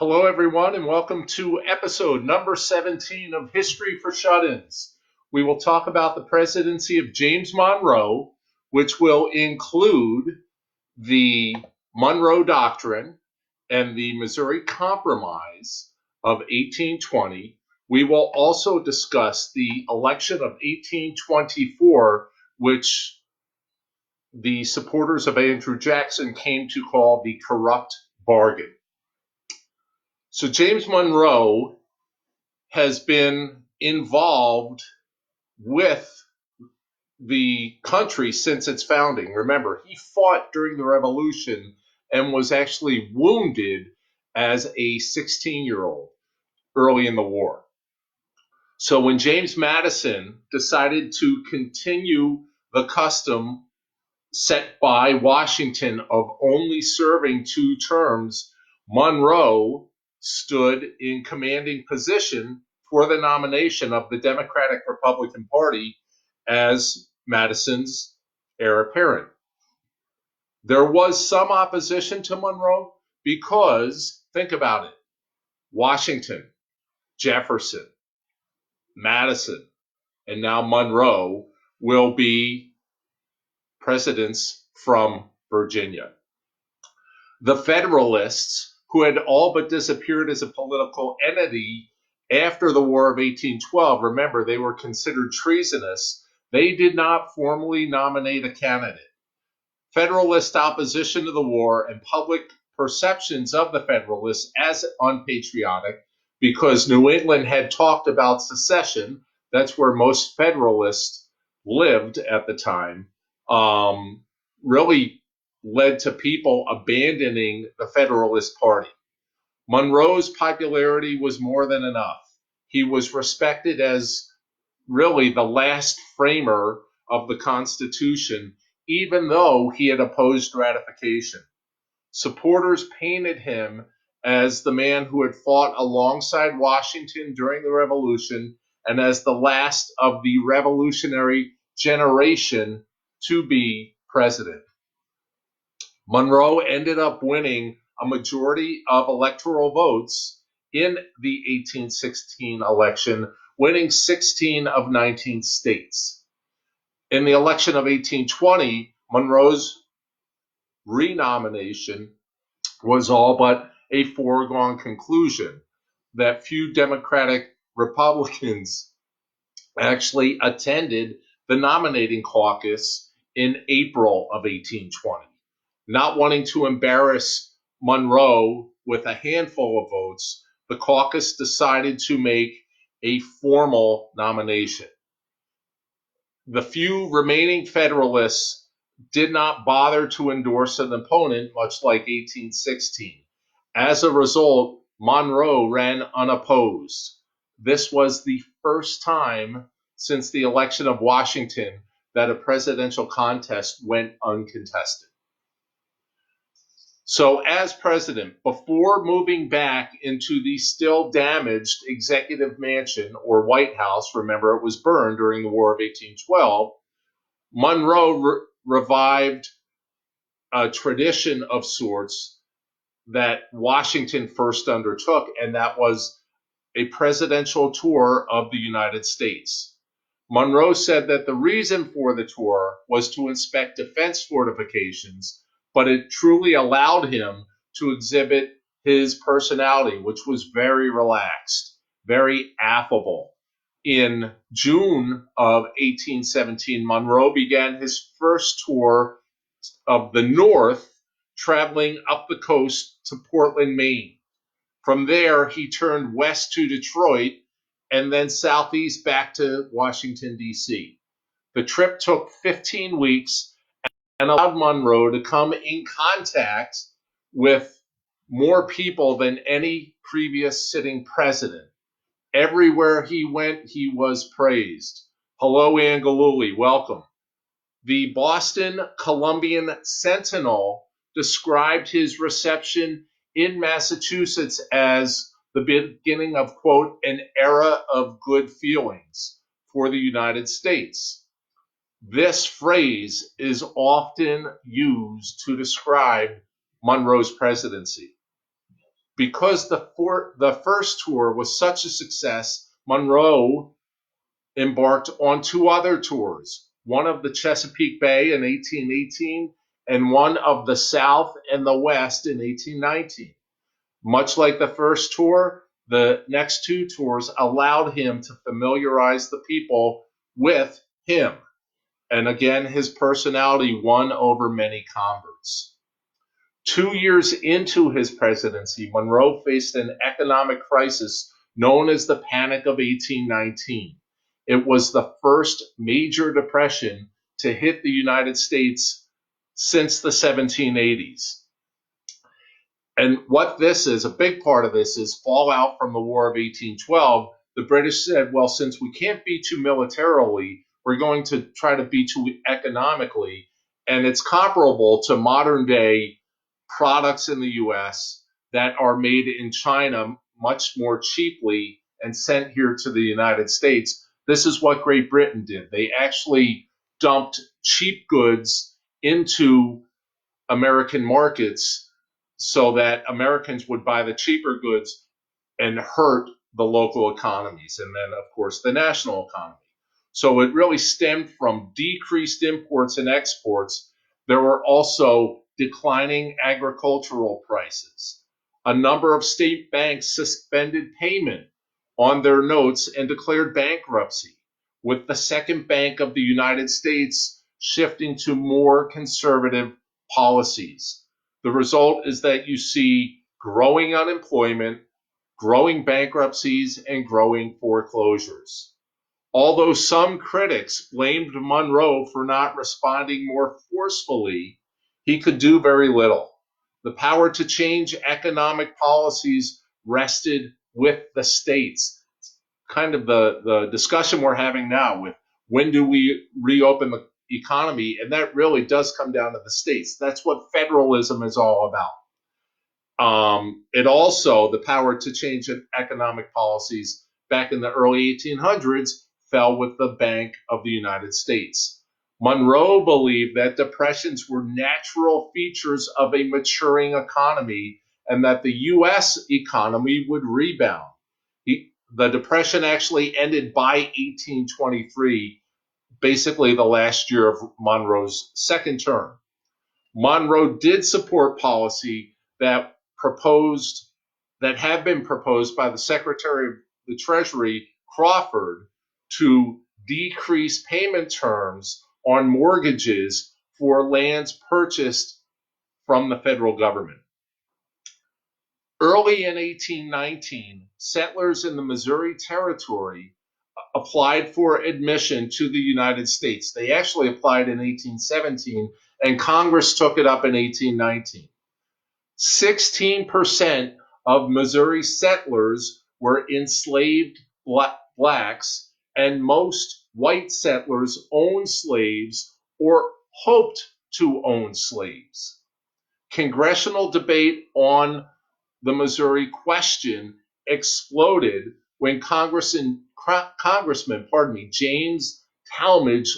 Hello, everyone, and welcome to episode number 17 of History for Shut-ins. We will talk about the presidency of James Monroe, which will include the Monroe Doctrine and the Missouri Compromise of 1820. We will also discuss the election of 1824, which the supporters of Andrew Jackson came to call the corrupt bargain. So James Monroe has been involved with the country since its founding. Remember, he fought during the Revolution and was actually wounded as a 16-year-old early in the war. So when James Madison decided to continue the custom set by Washington of only serving 2 terms, Monroe stood in commanding position for the nomination of the Democratic-Republican Party as Madison's heir apparent. There was some opposition to Monroe because, think about it, Washington, Jefferson, Madison, and now Monroe will be presidents from Virginia. The Federalists, who had all but disappeared as a political entity after the War of 1812, remember, they were considered treasonous. They did not formally nominate a candidate. Federalist opposition to the war and public perceptions of the Federalists as unpatriotic, because New England had talked about secession. That's where most Federalists lived at the time. Really led to people abandoning the Federalist Party. Monroe's popularity was more than enough. He was respected as really the last framer of the Constitution, even though he had opposed ratification. Supporters painted him as the man who had fought alongside Washington during the Revolution and as the last of the revolutionary generation to be president. Monroe ended up winning a majority of electoral votes in the 1816 election, winning 16 of 19 states. In the election of 1820, Monroe's renomination was all but a foregone conclusion that few Democratic Republicans actually attended the nominating caucus in April of 1820. Not wanting to embarrass Monroe with a handful of votes, the caucus decided to make a formal nomination. The few remaining Federalists did not bother to endorse an opponent, much like 1816. As a result, Monroe ran unopposed. This was the first time since the election of Washington that a presidential contest went uncontested. So as president, before moving back into the still damaged Executive Mansion or White House, remember it was burned during the War of 1812, Monroe revived a tradition of sorts that Washington first undertook, and that was a presidential tour of the United States. Monroe said that the reason for the tour was to inspect defense fortifications, but it truly allowed him to exhibit his personality, which was very relaxed, very affable. In June of 1817, Monroe began his first tour of the North, traveling up the coast to Portland, Maine. From there, he turned west to Detroit and then southeast back to Washington, D.C. The trip took 15 weeks and allowed Monroe to come in contact with more people than any previous sitting president. Everywhere he went, he was praised. Hello, Ann Galooly, welcome. The Boston Columbian Sentinel described his reception in Massachusetts as the beginning of, quote, an era of good feelings for the United States. This phrase is often used to describe Monroe's presidency. Because the first tour was such a success, Monroe embarked on two other tours, one of the Chesapeake Bay in 1818 and one of the South and the West in 1819. Much like the first tour, the next two tours allowed him to familiarize the people with him. And again, his personality won over many converts. 2 years into his presidency, Monroe faced an economic crisis known as the Panic of 1819. It was the first major depression to hit the United States since the 1780s. And what this is, a big part of this is fallout from the War of 1812. The British said, well, since we can't beat you militarily, we're going to try to beat you economically. And it's comparable to modern day products in the US that are made in China much more cheaply and sent here to the United States. This is what Great Britain did. They actually dumped cheap goods into American markets so that Americans would buy the cheaper goods and hurt the local economies and then, of course, the national economy. So it really stemmed from decreased imports and exports. There were also declining agricultural prices. A number of state banks suspended payment on their notes and declared bankruptcy, with the Second Bank of the United States shifting to more conservative policies. The result is that you see growing unemployment, growing bankruptcies, and growing foreclosures. Although some critics blamed Monroe for not responding more forcefully, he could do very little. The power to change economic policies rested with the states. Kind of the discussion we're having now with when do we reopen the economy, and that really does come down to the states. That's what federalism is all about. It also, the power to change economic policies back in the early 1800s fell with the Bank of the United States. Monroe believed that depressions were natural features of a maturing economy and that the U.S. economy would rebound. The depression actually ended by 1823, basically the last year of Monroe's second term. Monroe did support policy that had been proposed by the Secretary of the Treasury, Crawford, to decrease payment terms on mortgages for lands purchased from the federal government. Early in 1819, settlers in the Missouri Territory applied for admission to the United States. They actually applied in 1817, and Congress took it up in 1819. 16% of Missouri settlers were enslaved blacks, and most white settlers owned slaves or hoped to own slaves. Congressional debate on the Missouri question exploded when Congressman, James Talmadge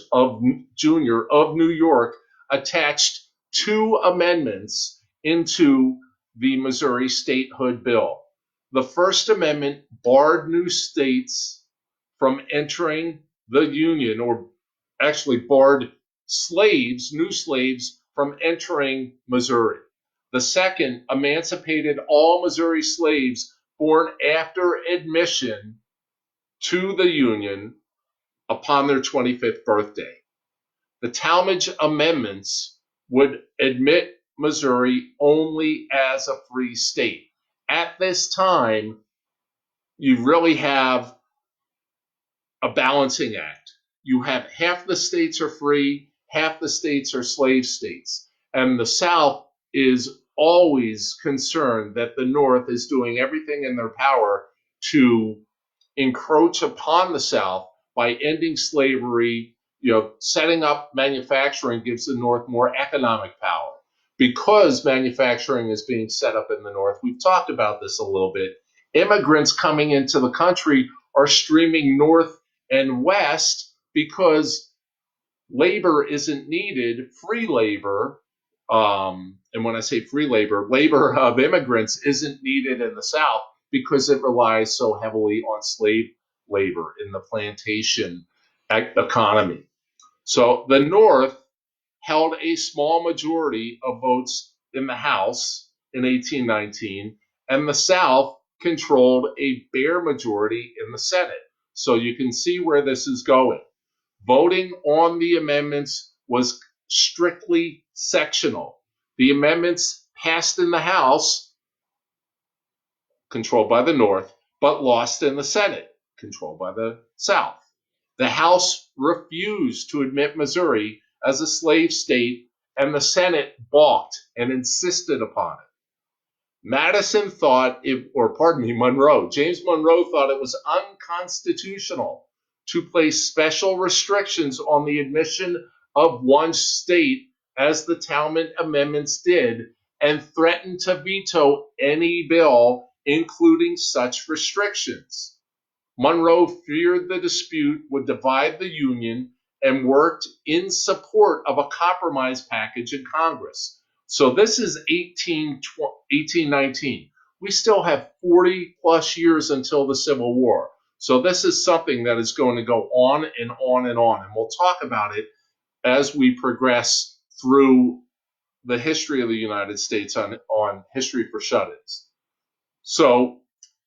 Jr. of New York attached two amendments into the Missouri statehood bill. The First Amendment barred new states from entering the Union, or actually barred new slaves from entering Missouri. The second emancipated all Missouri slaves born after admission to the Union upon their 25th birthday. The Talmadge amendments would admit Missouri only as a free state. At this time, you really have a balancing act. You have half the states are free, half the states are slave states. And the South is always concerned that the North is doing everything in their power to encroach upon the South by ending slavery. Setting up manufacturing gives the North more economic power. Because manufacturing is being set up in the North, we've talked about this a little bit, immigrants coming into the country are streaming north and west because labor isn't needed, free labor, and when I say free labor, labor of immigrants isn't needed in the South because it relies so heavily on slave labor in the plantation economy. So the North held a small majority of votes in the House in 1819, and the South controlled a bare majority in the Senate. So you can see where this is going. Voting on the amendments was strictly sectional. The amendments passed in the House, controlled by the North, but lost in the Senate, controlled by the South. The House refused to admit Missouri as a slave state, and the Senate balked and insisted upon it. James Monroe thought it was unconstitutional to place special restrictions on the admission of one state, as the Talmadge amendments did, and threatened to veto any bill including such restrictions. Monroe feared the dispute would divide the Union and worked in support of a compromise package in Congress. So this is 1819. We still have 40 plus years until the Civil War. So this is something that is going to go on and on and on. And we'll talk about it as we progress through the history of the United States on History for Shut-ins. So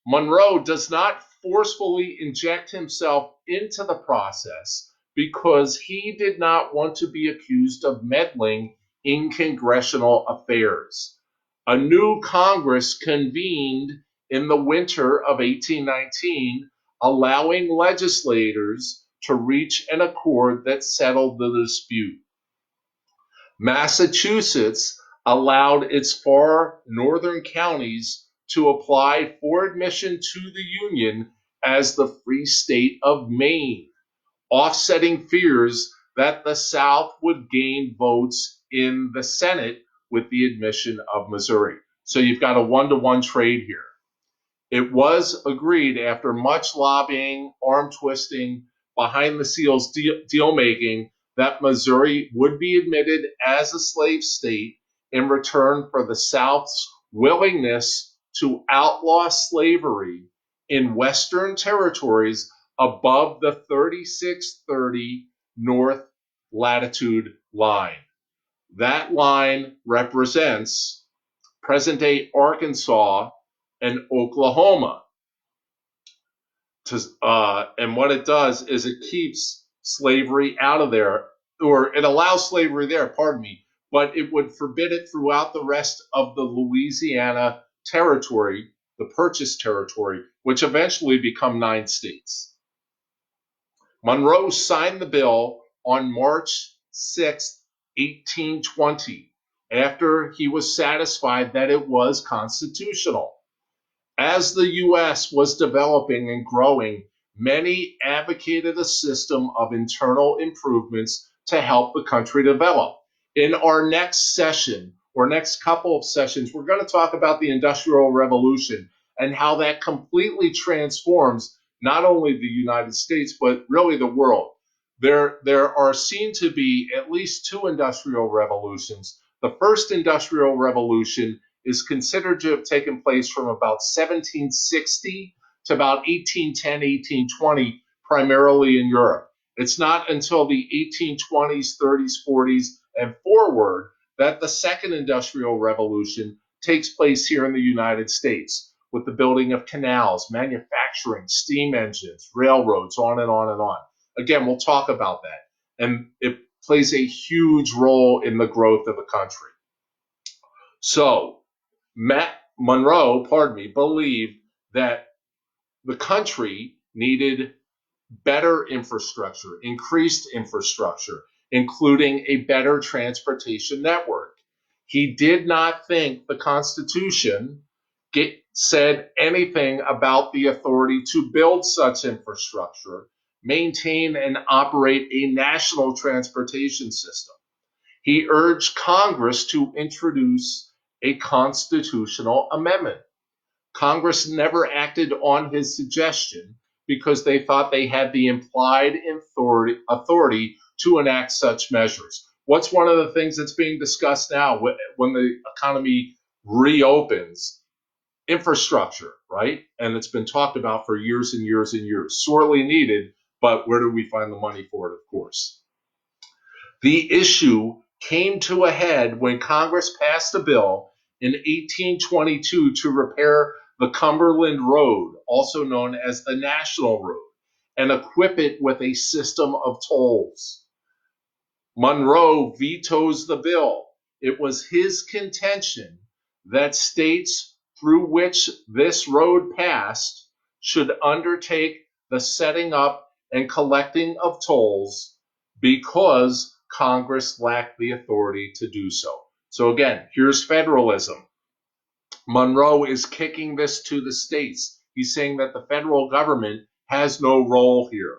Monroe does not forcefully inject himself into the process because he did not want to be accused of meddling in congressional affairs. A new Congress convened in the winter of 1819, allowing legislators to reach an accord that settled the dispute. Massachusetts allowed its far northern counties to apply for admission to the Union as the Free State of Maine, offsetting fears that the South would gain votes in the Senate with the admission of Missouri. So you've got a one-to-one trade here. It was agreed after much lobbying, arm twisting, behind the scenes deal making that Missouri would be admitted as a slave state in return for the South's willingness to outlaw slavery in Western territories above the 3630 north latitude line. That line represents present-day Arkansas and Oklahoma. And what it does is it keeps slavery out of there, or it allows slavery there, but it would forbid it throughout the rest of the Louisiana territory, the purchased territory, which eventually become 9 states. Monroe signed the bill on March 6, 1820, after he was satisfied that it was constitutional. As the U.S. was developing and growing, many advocated a system of internal improvements to help the country develop. In our next session, or next couple of sessions, we're going to talk about the Industrial Revolution and how that completely transforms not only the United States, but really the world. There are seen to be at least 2 industrial revolutions. The first industrial revolution is considered to have taken place from about 1760 to about 1810, 1820, primarily in Europe. It's not until the 1820s, 30s, 40s, and forward that the second industrial revolution takes place here in the United States, with the building of canals, manufacturing, steam engines, railroads, on and on and on. Again, we'll talk about that. And it plays a huge role in the growth of a country. So, Monroe believed that the country needed better infrastructure, increased infrastructure, including a better transportation network. He did not think the Constitution said anything about the authority to build such infrastructure, maintain and operate a national transportation system. He urged Congress to introduce a constitutional amendment. Congress never acted on his suggestion because they thought they had the implied authority to enact such measures. What's one of the things that's being discussed now when the economy reopens? Infrastructure, right? And it's been talked about for years and years and years. Sorely needed, but where do we find the money for it, of course? The issue came to a head when Congress passed a bill in 1822 to repair the Cumberland Road, also known as the National Road, and equip it with a system of tolls. Monroe vetoes the bill. It was his contention that states through which this road passed should undertake the setting up and collecting of tolls because Congress lacked the authority to do so. So again, here's federalism. Monroe is kicking this to the states. He's saying that the federal government has no role here.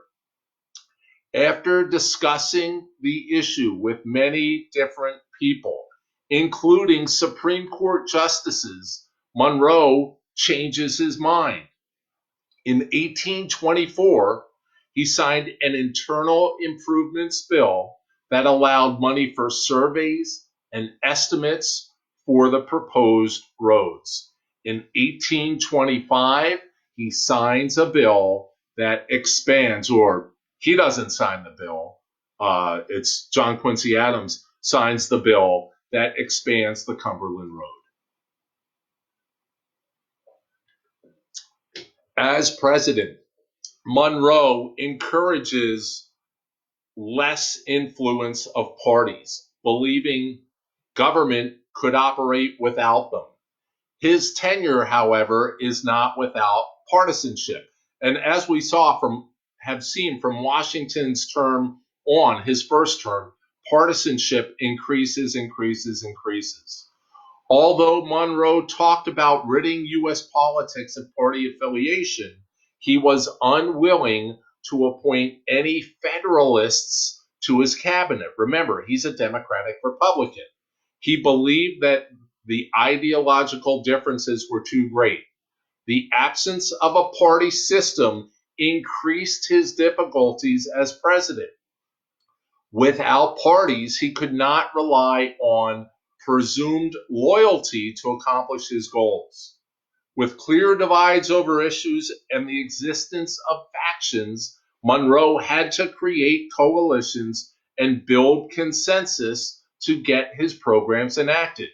After discussing the issue with many different people, including Supreme Court justices, Monroe changes his mind. In 1824, he signed an internal improvements bill that allowed money for surveys and estimates for the proposed roads. In 1825, he signs a bill that expands, or he doesn't sign the bill. It's John Quincy Adams signs the bill that expands the Cumberland Road. As president, Monroe encourages less influence of parties, believing government could operate without them. His tenure, however, is not without partisanship. And as we have seen from Washington's term on, his first term, partisanship increases. Although Monroe talked about ridding U.S. politics of party affiliation, he was unwilling to appoint any Federalists to his cabinet. Remember, he's a Democratic Republican. He believed that the ideological differences were too great. The absence of a party system increased his difficulties as president. Without parties, he could not rely on presumed loyalty to accomplish his goals. With clear divides over issues and the existence of factions, Monroe had to create coalitions and build consensus to get his programs enacted.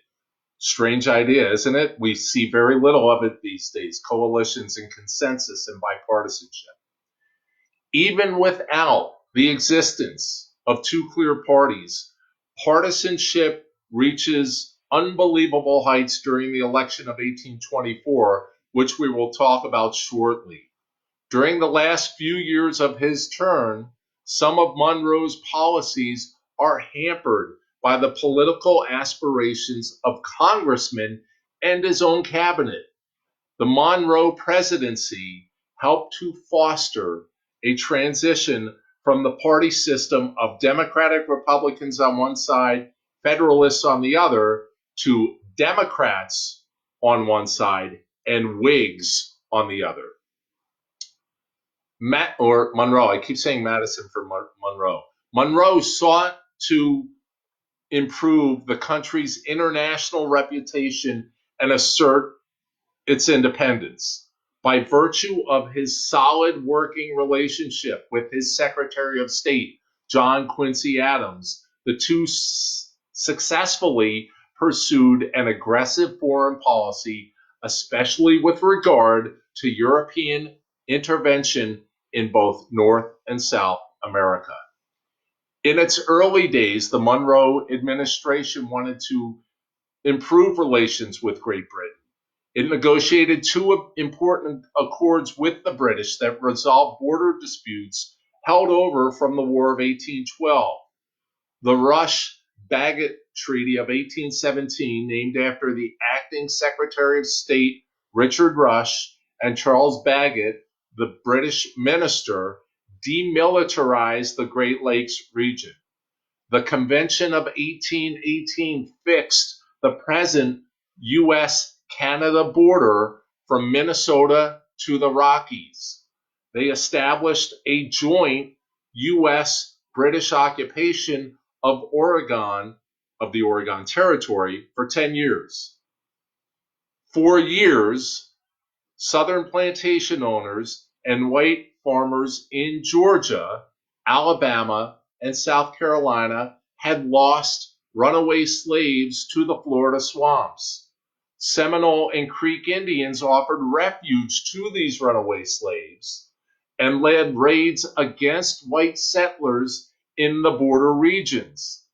Strange idea, isn't it? We see very little of it these days, coalitions and consensus and bipartisanship. Even without the existence of two clear parties, partisanship reaches unbelievable heights during the election of 1824, which we will talk about shortly. During the last few years of his term, some of Monroe's policies are hampered by the political aspirations of congressmen and his own cabinet. The Monroe Presidency helped to foster a transition from the party system of Democratic Republicans on one side, Federalists on the other, to Democrats on one side and Whigs on the other. Monroe, I keep saying Madison for Monroe. Monroe sought to improve the country's international reputation and assert its independence. By virtue of his solid working relationship with his Secretary of State, John Quincy Adams, the two successfully pursued an aggressive foreign policy, especially with regard to European intervention in both North and South America. In its early days, the Monroe administration wanted to improve relations with Great Britain. It negotiated two important accords with the British that resolved border disputes held over from the War of 1812. The Rush-Baggett Treaty of 1817, named after the acting Secretary of State Richard Rush, and Charles Baggett, the British minister, demilitarized the Great Lakes region. The Convention of 1818 fixed the present U.S.-Canada border from Minnesota to the Rockies. They established a joint U.S.-British occupation of the Oregon Territory, for 10 years. For years, Southern plantation owners and white farmers in Georgia, Alabama, and South Carolina had lost runaway slaves to the Florida swamps. Seminole and Creek Indians offered refuge to these runaway slaves and led raids against white settlers in the border regions.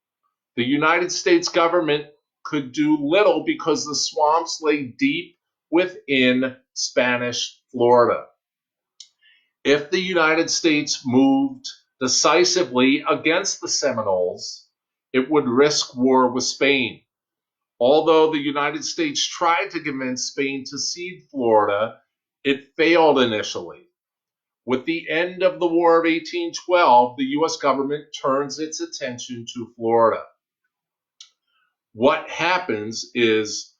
The United States government could do little because the swamps lay deep within Spanish Florida. If the United States moved decisively against the Seminoles, it would risk war with Spain. Although the United States tried to convince Spain to cede Florida, it failed initially. With the end of the War of 1812, the U.S. government turns its attention to Florida. What happens is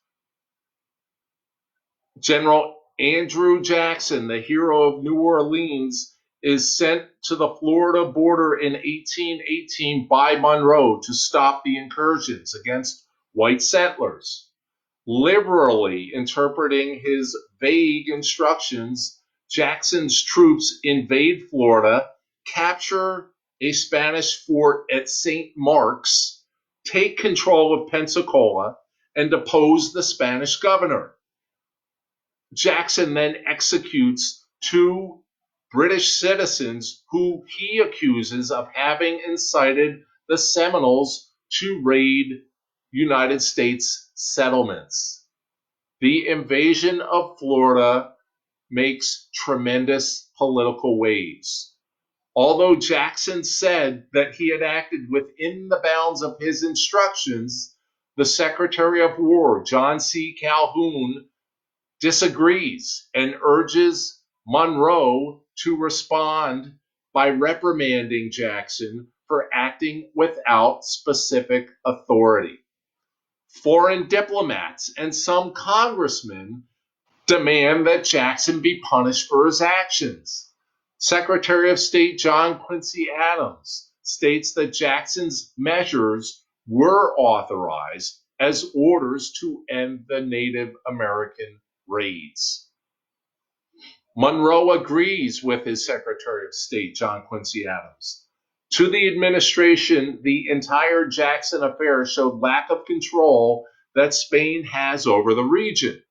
General Andrew Jackson, the hero of New Orleans, is sent to the Florida border in 1818 by Monroe to stop the incursions against white settlers. Liberally interpreting his vague instructions, Jackson's troops invade Florida, capture a Spanish fort at St. Mark's, take control of Pensacola, and depose the Spanish governor. Jackson then executes 2 British citizens who he accuses of having incited the Seminoles to raid United States settlements. The invasion of Florida makes tremendous political waves. Although Jackson said that he had acted within the bounds of his instructions, the Secretary of War, John C. Calhoun, disagrees and urges Monroe to respond by reprimanding Jackson for acting without specific authority. Foreign diplomats and some congressmen demand that Jackson be punished for his actions. Secretary of State John Quincy Adams states that Jackson's measures were authorized as orders to end the Native American raids. Monroe agrees with his Secretary of State, John Quincy Adams. To the administration, the entire Jackson affair showed lack of control that Spain has over the region.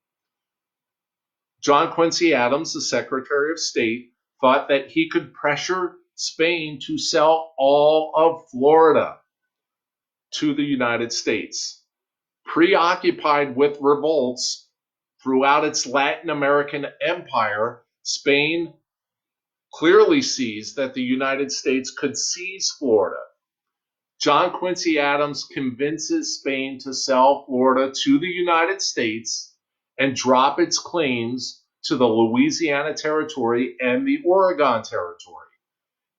John Quincy Adams, the Secretary of State, thought that he could pressure Spain to sell all of Florida to the United States. Preoccupied with revolts throughout its Latin American empire, Spain clearly sees that the United States could seize Florida. John Quincy Adams convinces Spain to sell Florida to the United States and drop its claims to the Louisiana Territory and the Oregon Territory.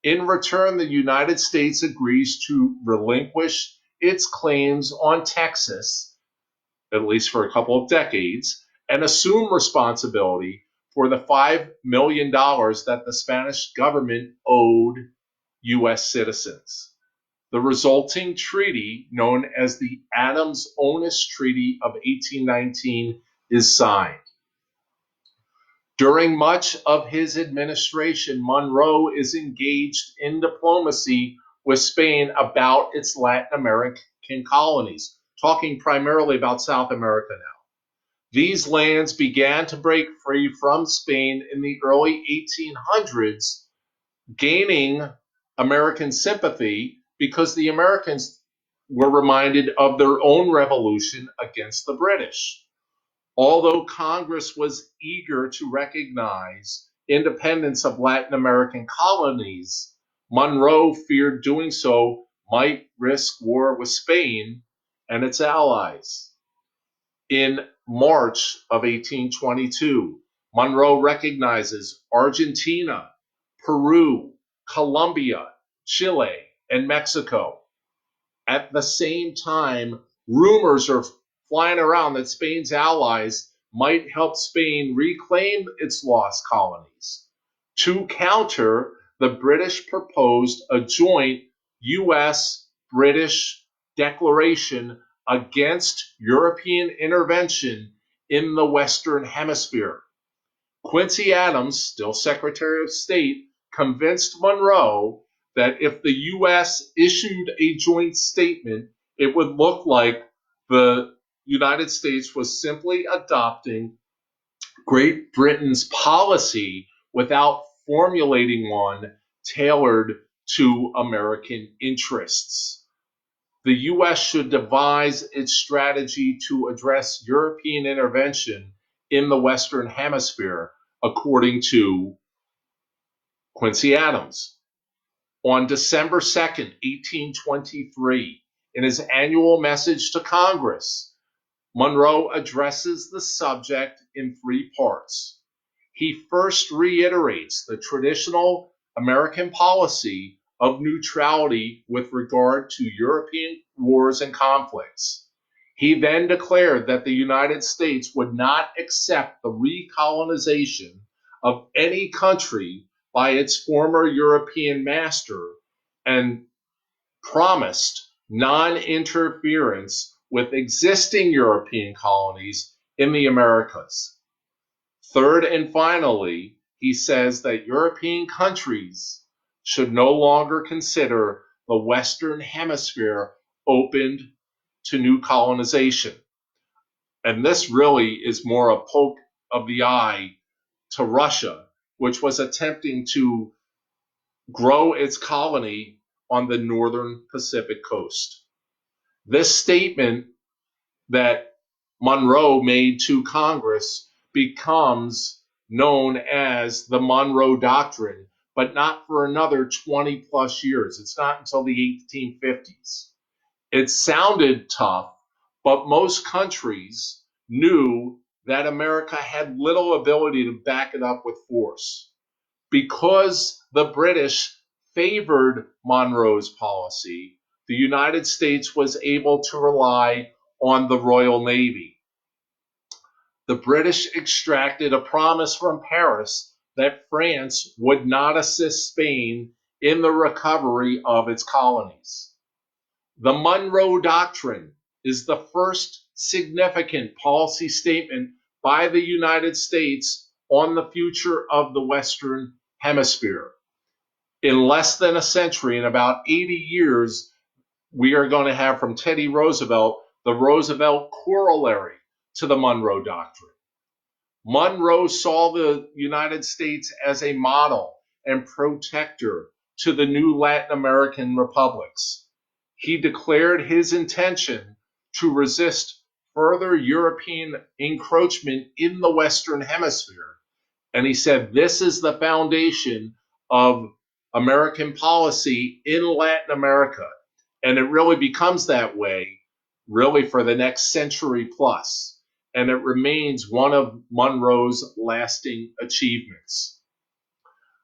In return, the United States agrees to relinquish its claims on Texas, at least for a couple of decades, and assume responsibility for the $5 million that the Spanish government owed U.S. citizens. The resulting treaty, known as the Adams-Onis Treaty of 1819, is signed. During much of his administration, Monroe is engaged in diplomacy with Spain about its Latin American colonies, talking primarily about South America now. These lands began to break free from Spain in the early 1800s, gaining American sympathy because the Americans were reminded of their own revolution against the British. Although Congress was eager to recognize independence of Latin American colonies, Monroe feared doing so might risk war with Spain and its allies. In March of 1822, Monroe recognizes Argentina, Peru, Colombia, Chile, and Mexico. At the same time, rumors are flying around that Spain's allies might help Spain reclaim its lost colonies. To counter, the British proposed a joint U.S. British declaration against European intervention in the Western Hemisphere. Quincy Adams, still Secretary of State, convinced Monroe that if the U.S. issued a joint statement, it would look like the United States was simply adopting Great Britain's policy without formulating one tailored to American interests. The U.S. should devise its strategy to address European intervention in the Western Hemisphere, according to Quincy Adams. On December 2nd, 1823, in his annual message to Congress, Monroe addresses the subject in three parts. He first reiterates the traditional American policy of neutrality with regard to European wars and conflicts. He then declared that the United States would not accept the recolonization of any country by its former European master and promised non-interference with existing European colonies in the Americas. Third and finally, he says that European countries should no longer consider the Western Hemisphere opened to new colonization. And this really is more a poke of the eye to Russia, which was attempting to grow its colony on the northern Pacific coast. This statement that Monroe made to Congress becomes known as the Monroe Doctrine, but not for another 20 plus years. It's not until the 1850s. It sounded tough, but most countries knew that America had little ability to back it up with force. Because the British favored Monroe's policy, the United States was able to rely on the Royal Navy. The British extracted a promise from Paris that France would not assist Spain in the recovery of its colonies. The Monroe Doctrine is the first significant policy statement by the United States on the future of the Western Hemisphere. In less than a century, in about 80 years, we are going to have from Teddy Roosevelt the Roosevelt corollary to the Monroe Doctrine. Monroe saw the United States as a model and protector to the new Latin American republics. He declared his intention to resist further European encroachment in the Western Hemisphere. And he said, this is the foundation of American policy in Latin America. And it really becomes that way, really, for the next century plus. And it remains one of Monroe's lasting achievements.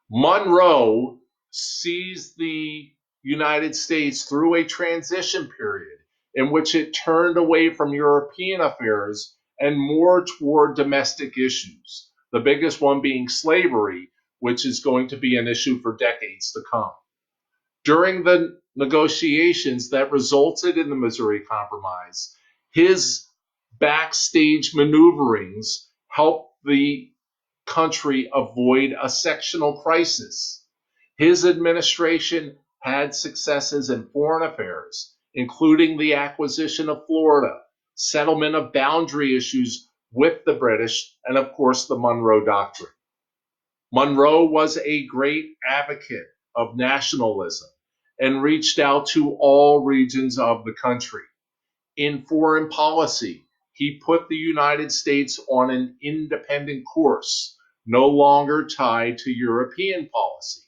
Monroe sees the United States through a transition period in which it turned away from European affairs and more toward domestic issues, the biggest one being slavery, which is going to be an issue for decades to come. During the negotiations that resulted in the Missouri Compromise, his backstage maneuverings helped the country avoid a sectional crisis. His administration had successes in foreign affairs, including the acquisition of Florida, settlement of boundary issues with the British, and of course the Monroe Doctrine. Monroe was a great advocate of nationalism and reached out to all regions of the country. In foreign policy, he put the United States on an independent course, no longer tied to European policy.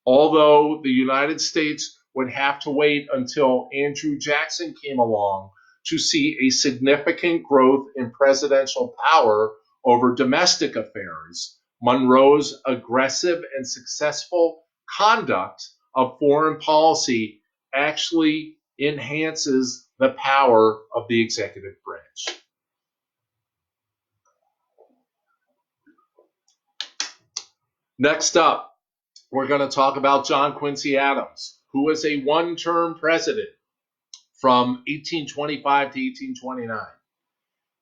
Although the United States would have to wait until Andrew Jackson came along to see a significant growth in presidential power over domestic affairs, Monroe's aggressive and successful conduct of foreign policy actually enhances the power of the executive branch. Next up, we're going to talk about John Quincy Adams, who was a one-term president from 1825 to 1829.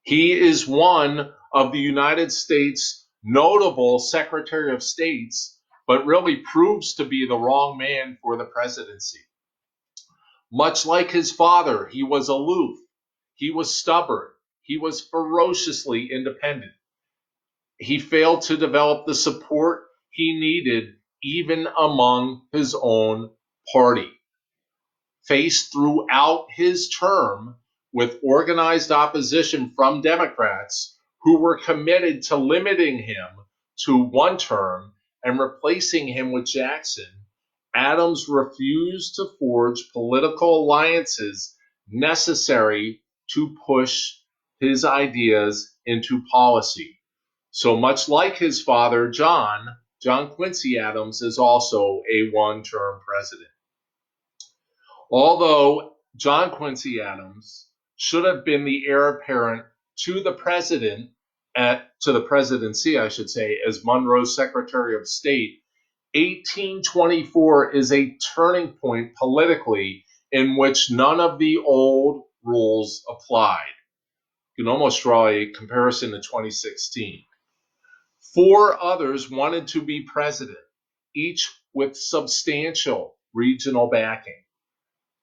He is one of the United States' notable Secretary of States, but really proves to be the wrong man for the presidency. Much like his father, he was aloof, he was stubborn, he was ferociously independent. He failed to develop the support he needed even among his own party. Faced throughout his term with organized opposition from Democrats who were committed to limiting him to one term and replacing him with Jackson, Adams refused to forge political alliances necessary to push his ideas into policy. So much like his father, John Quincy Adams is also a one-term president. Although John Quincy Adams should have been the heir apparent to the presidency, I should say, as Monroe's Secretary of State, 1824 is a turning point politically in which none of the old rules applied. You can almost draw a comparison to 2016. 4 others wanted to be president, each with substantial regional backing.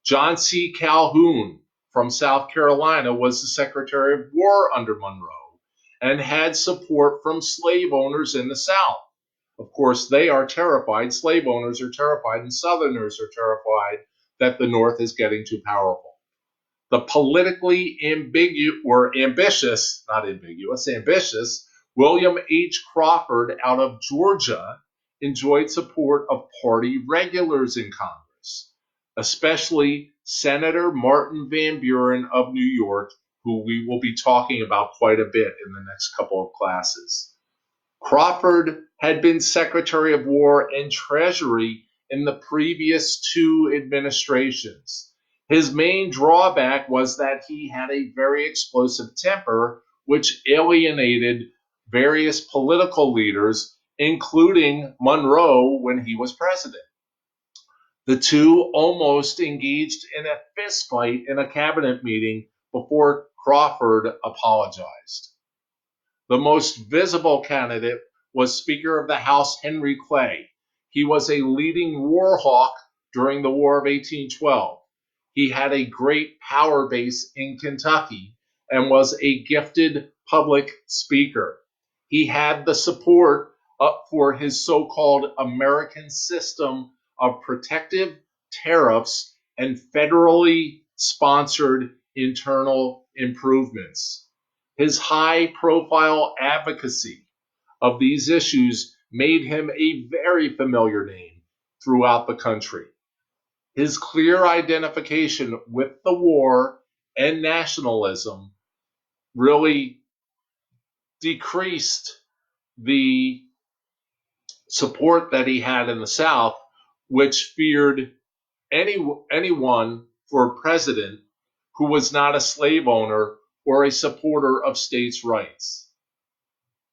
John C. Calhoun from South Carolina was the Secretary of War under Monroe and had support from slave owners in the South. Of course, they are terrified, slave owners are terrified, and Southerners are terrified that the North is getting too powerful. The politically ambitious William H. Crawford out of Georgia enjoyed support of party regulars in Congress, especially Senator Martin Van Buren of New York, who we will be talking about quite a bit in the next couple of classes. Crawford had been Secretary of War and Treasury in the previous 2 administrations. His main drawback was that he had a very explosive temper, which alienated various political leaders, including Monroe when he was president. The 2 almost engaged in a fistfight in a cabinet meeting before Crawford apologized. The most visible candidate was Speaker of the House Henry Clay. He was a leading war hawk during the War of 1812. He had a great power base in Kentucky and was a gifted public speaker. He had the support for his so-called American system of protective tariffs and federally sponsored internal improvements. His high-profile advocacy of these issues made him a very familiar name throughout the country. His clear identification with the war and nationalism really decreased the support that he had in the South, which feared anyone for president who was not a slave owner or a supporter of states' rights.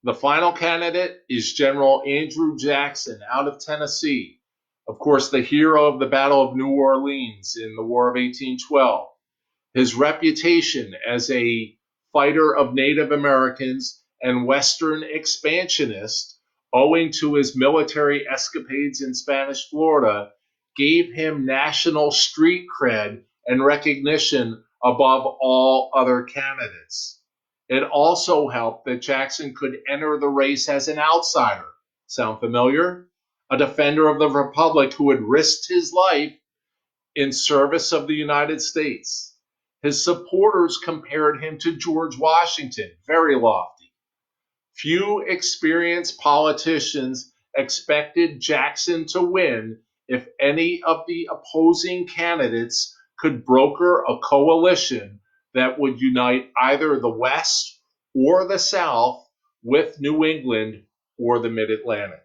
The final candidate is General Andrew Jackson out of Tennessee, of course, the hero of the Battle of New Orleans in the War of 1812. His reputation as a fighter of Native Americans and Western expansionist, owing to his military escapades in Spanish Florida, gave him national street cred and recognition above all other candidates. It also helped that Jackson could enter the race as an outsider. Sound familiar? A defender of the Republic who had risked his life in service of the United States. His supporters compared him to George Washington, very lofty. Few experienced politicians expected Jackson to win if any of the opposing candidates could broker a coalition that would unite either the West or the South with New England or the Mid-Atlantic.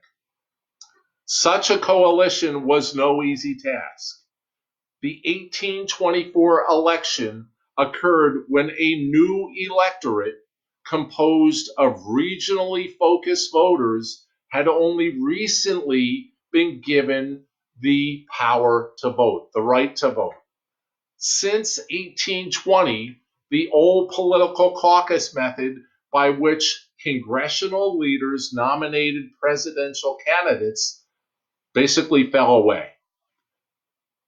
Such a coalition was no easy task. The 1824 election occurred when a new electorate composed of regionally focused voters had only recently been given the power to vote, the right to vote. Since 1820, the old political caucus method by which congressional leaders nominated presidential candidates basically fell away,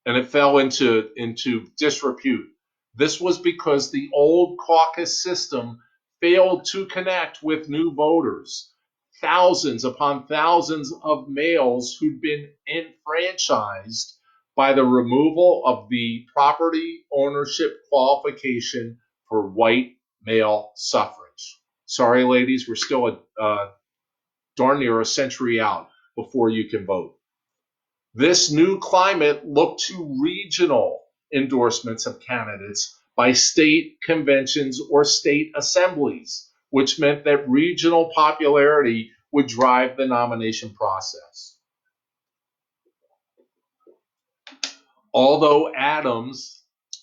and it fell into disrepute. This was because the old caucus system failed to connect with new voters. Thousands upon thousands of males who'd been enfranchised by the removal of the property ownership qualification for white male suffrage. Sorry, ladies, we're still darn near a century out before you can vote. This new climate looked to regional endorsements of candidates by state conventions or state assemblies, which meant that regional popularity would drive the nomination process. Although Adams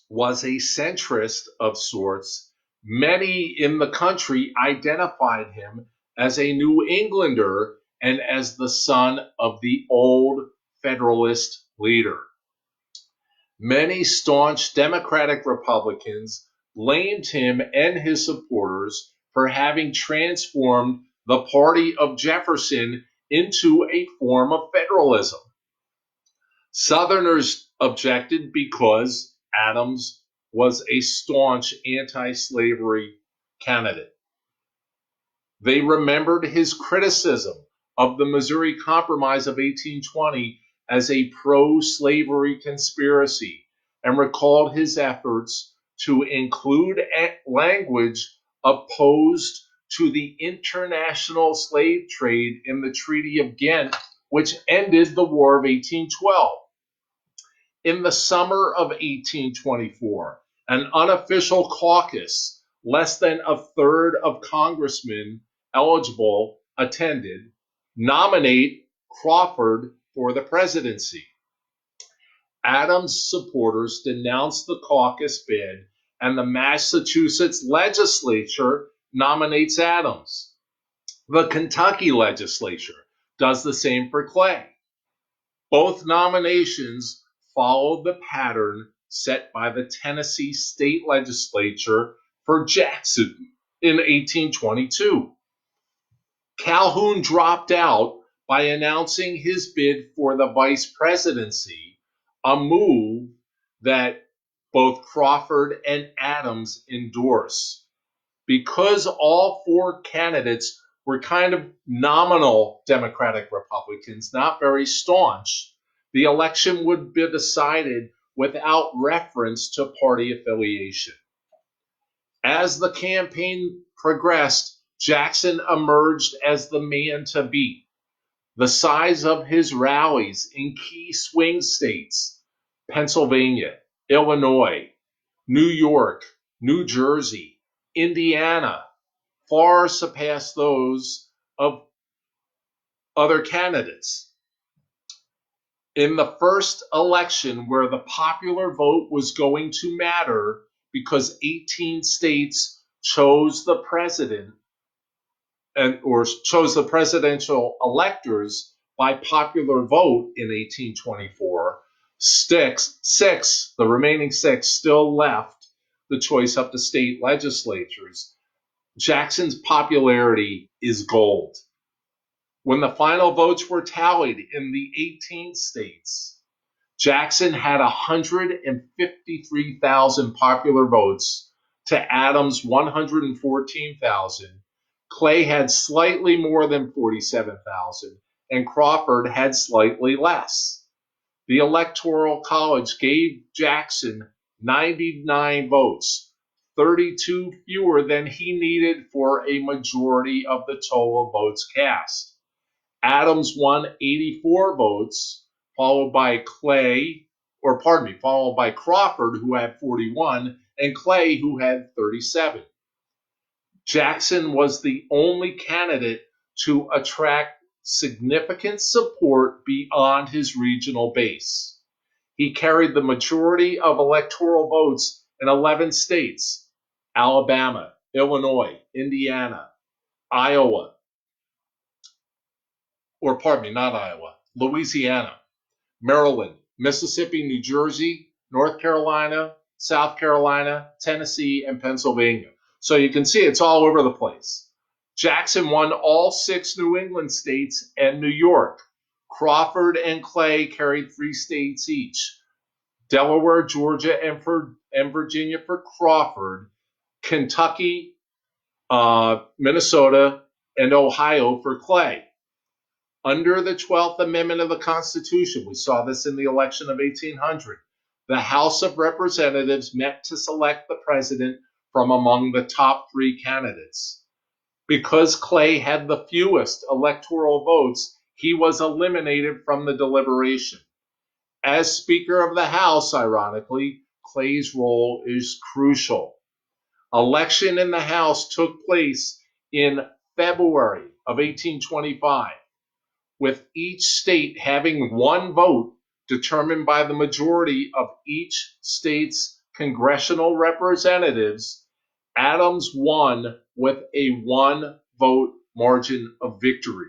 was a centrist of sorts, many in the country identified him as a New Englander and as the son of the old Federalist leader. Many staunch Democratic Republicans blamed him and his supporters for having transformed the party of Jefferson into a form of federalism. Southerners objected because Adams was a staunch anti-slavery candidate. They remembered his criticism of the Missouri Compromise of 1820 as a pro-slavery conspiracy and recalled his efforts to include language opposed to the international slave trade in the Treaty of Ghent, which ended the War of 1812. In the summer of 1824, an unofficial caucus, less than a third of congressmen eligible attended, nominate Crawford for the presidency. Adams' supporters denounced the caucus bid, and the Massachusetts legislature nominates Adams. The Kentucky legislature does the same for Clay. Both nominations followed the pattern set by the Tennessee state legislature for Jackson in 1822. Calhoun dropped out by announcing his bid for the vice presidency, a move that both Crawford and Adams endorse. Because all four candidates were kind of nominal Democratic Republicans, not very staunch, the election would be decided without reference to party affiliation. As the campaign progressed, Jackson emerged as the man to beat. The size of his rallies in key swing states, Pennsylvania, Illinois, New York, New Jersey, Indiana, far surpassed those of other candidates. In the first election where the popular vote was going to matter because 18 states chose the president or chose the presidential electors by popular vote in 1824, the remaining six still left the choice up to state legislatures. Jackson's popularity is gold. When the final votes were tallied in the 18 states, Jackson had 153,000 popular votes to Adams' 114,000. Clay had slightly more than 47,000, and Crawford had slightly less. The Electoral College gave Jackson 99 votes, 32 fewer than he needed for a majority of the total votes cast. Adams won 84 votes, followed by Crawford, who had 41, and Clay, who had 37. Jackson was the only candidate to attract significant support beyond his regional base. He carried the majority of electoral votes in 11 states: Alabama, Illinois, Indiana, Louisiana, Maryland, Mississippi, New Jersey, North Carolina, South Carolina, Tennessee, and Pennsylvania. So you can see it's all over the place. Jackson won all 6 New England states and New York. Crawford and Clay carried 3 states each. Delaware, Georgia, and Virginia for Crawford. Kentucky, Minnesota, and Ohio for Clay. Under the 12th Amendment of the Constitution, we saw this in the election of 1800, the House of Representatives met to select the president from among the top 3 candidates. Because Clay had the fewest electoral votes, he was eliminated from the deliberation. As Speaker of the House, ironically, Clay's role is crucial. Election in the House took place in February of 1825, with each state having 1 vote determined by the majority of each state's congressional representatives. Adams won with a 1-vote margin of victory.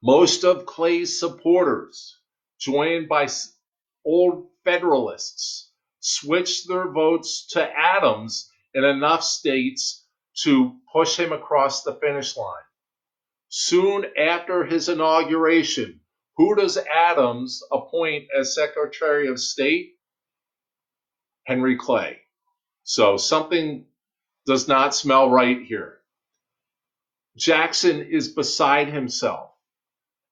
Most of Clay's supporters, joined by old Federalists, switched their votes to Adams in enough states to push him across the finish line. Soon after his inauguration, who does Adams appoint as Secretary of State? Henry Clay. So something does not smell right here. Jackson is beside himself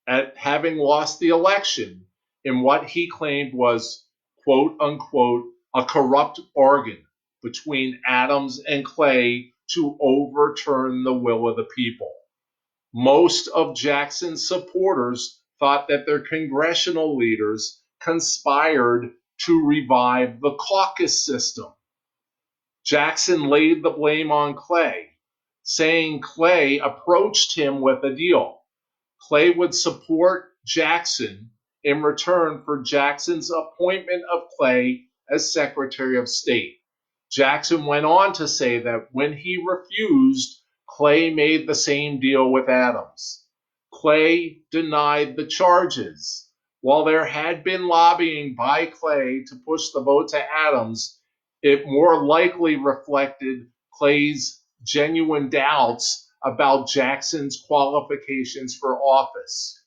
at having lost the election in what he claimed was, quote unquote, a corrupt bargain between Adams and Clay to overturn the will of the people. Most of Jackson's supporters thought that their congressional leaders conspired to revive the caucus system. Jackson laid the blame on Clay, saying Clay approached him with a deal. Clay would support Jackson in return for Jackson's appointment of Clay as Secretary of State. Jackson went on to say that when he refused, Clay made the same deal with Adams. Clay denied the charges. While there had been lobbying by Clay to push the vote to Adams, it more likely reflected Clay's genuine doubts about Jackson's qualifications for office.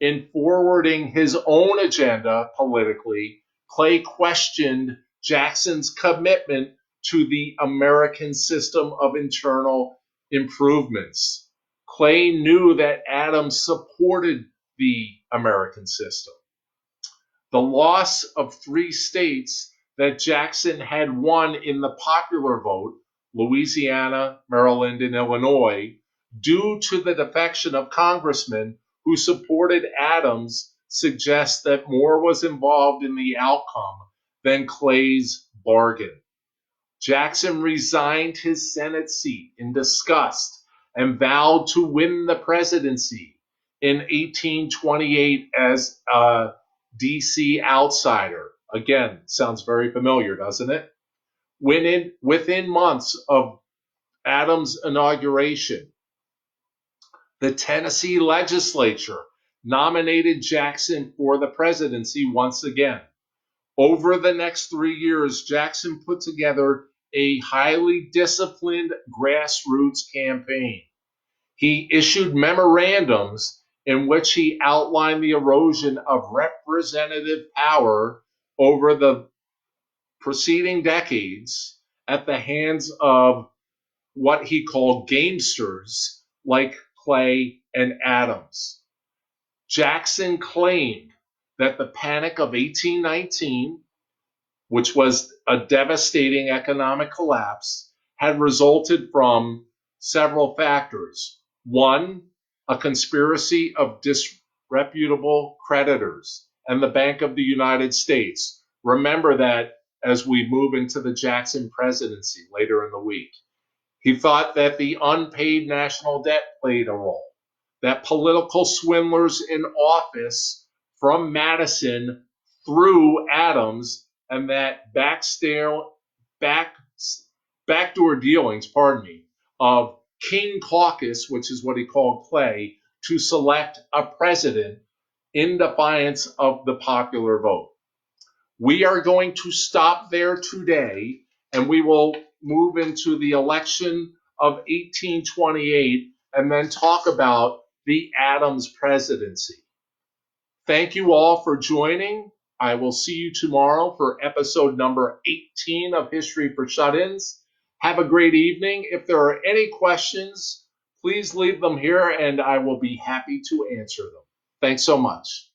In forwarding his own agenda politically, Clay questioned Jackson's commitment to the American system of internal improvements. Clay knew that Adams supported the American system. The loss of 3 states that Jackson had won in the popular vote, Louisiana, Maryland, and Illinois, due to the defection of congressmen who supported Adams, suggests that more was involved in the outcome than Clay's bargain. Jackson resigned his Senate seat in disgust and vowed to win the presidency in 1828 as a D.C. outsider. Again, sounds very familiar, doesn't it? Within months of Adams' inauguration, the Tennessee legislature nominated Jackson for the presidency once again. Over the next 3 years, Jackson put together a highly disciplined grassroots campaign. He issued memorandums in which he outlined the erosion of representative power over the preceding decades at the hands of what he called gamesters like Clay and Adams. Jackson claimed that the Panic of 1819, which was a devastating economic collapse, had resulted from several factors. 1, a conspiracy of disreputable creditors and the Bank of the United States. Remember that as we move into the Jackson presidency later in the week. He thought that the unpaid national debt played a role, that political swindlers in office from Madison through Adams, and that backdoor dealings, of King Caucus, which is what he called Clay, to select a president in defiance of the popular vote. We are going to stop there today, and we will move into the election of 1828 and then talk about the Adams presidency. Thank you all for joining. I will see you tomorrow for episode number 18 of History for Shut-ins. Have a great evening. If there are any questions, please leave them here and I will be happy to answer them. Thanks so much.